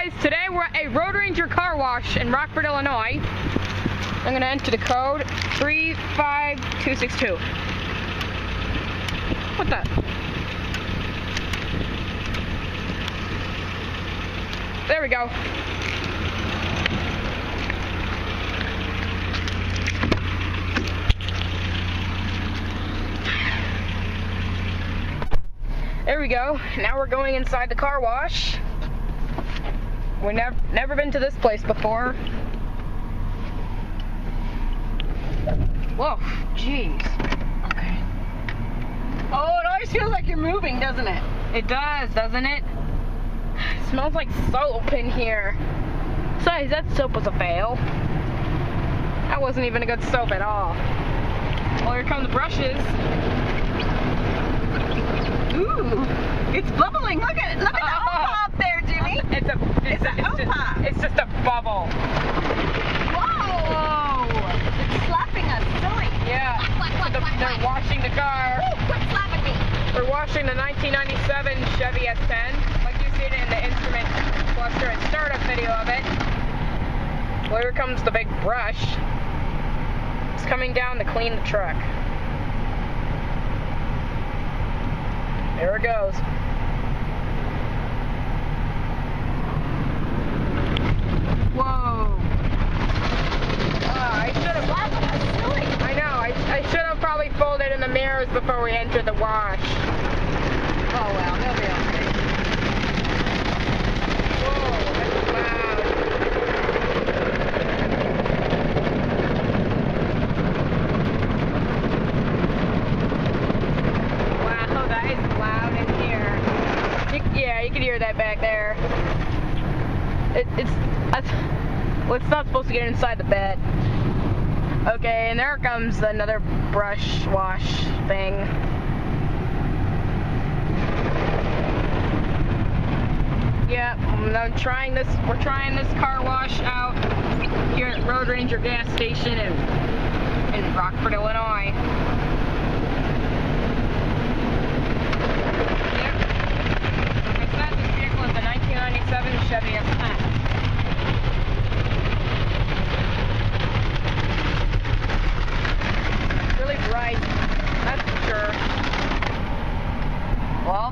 guys, today we're at a Road Ranger car wash in Rockford, Illinois. I'm going to enter the code 35262. What the? There we go. There we go. Now we're going inside the car wash. We've never been to this place before. Whoa, jeez. Okay. Oh, it always feels like you're moving, doesn't it? It does, doesn't it? It smells like soap in here. Besides, that soap was a fail. That wasn't even a good soap at all. Well, here come the brushes. Ooh, it's bubbling. Look at it. Look at the O-pop there, Jimmy. It's just a bubble. Whoa! It's slapping us silly. Yeah. They're washing the car. Ooh, quit slapping me. We're washing the 1997 Chevy S10, like you see it in the instrument cluster and startup video of it. Well, here comes the big brush. It's coming down to clean the truck. There it goes. Whoa. I should have. I know. I should have probably folded in the mirrors before we entered the wash. Oh well, they'll be okay. Whoa, that's loud. Wow, that is loud in here. Yeah, you can hear that back there. Well, it's not supposed to get inside the bed. Okay, and there comes another brush wash thing. Yeah, I'm trying this. We're trying this car wash out here at Road Ranger gas station in Rockford, Illinois. Yep. Like I said, this vehicle is a 1997 Chevy S10. Really bright, that's for sure. Well,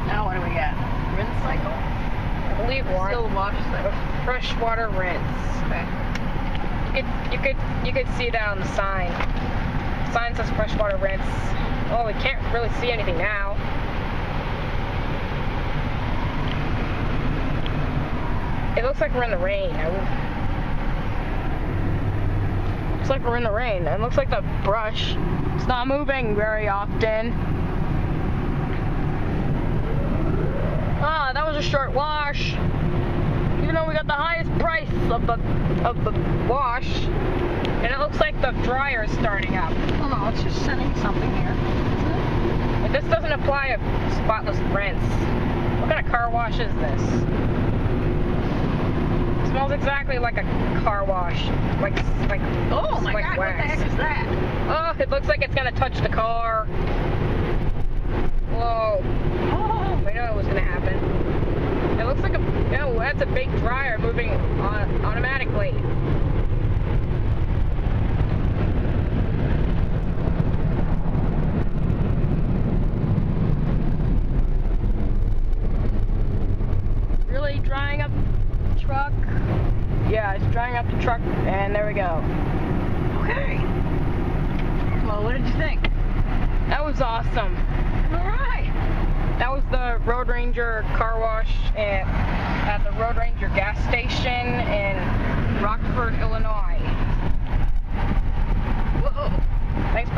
Now what do we got? Rinse cycle? I believe one. Still wash cycle. Freshwater rinse. Okay. You could see that on the sign. The sign says freshwater rinse. Well, we can't really see anything now. It looks like we're in the rain. Looks like we're in the rain. It looks like the brush, it's not moving very often. Ah, that was a short wash. Even though we got the highest price of the wash, and it looks like the dryer is starting up. Oh no, it's just sending something here. But this doesn't apply a spotless rinse. What kind of car wash is this? It smells exactly like a car wash. Oh my like God, wax. what the heck is that? Oh, it looks like it's gonna touch the car. Whoa. Oh. I know it was gonna happen. It looks like that's a big dryer moving automatically. Really drying up the truck. Yeah, it's drying up the truck, and there we go. Okay. Well, what did you think? That was awesome. All right. That was the Road Ranger car wash at the Road Ranger gas station.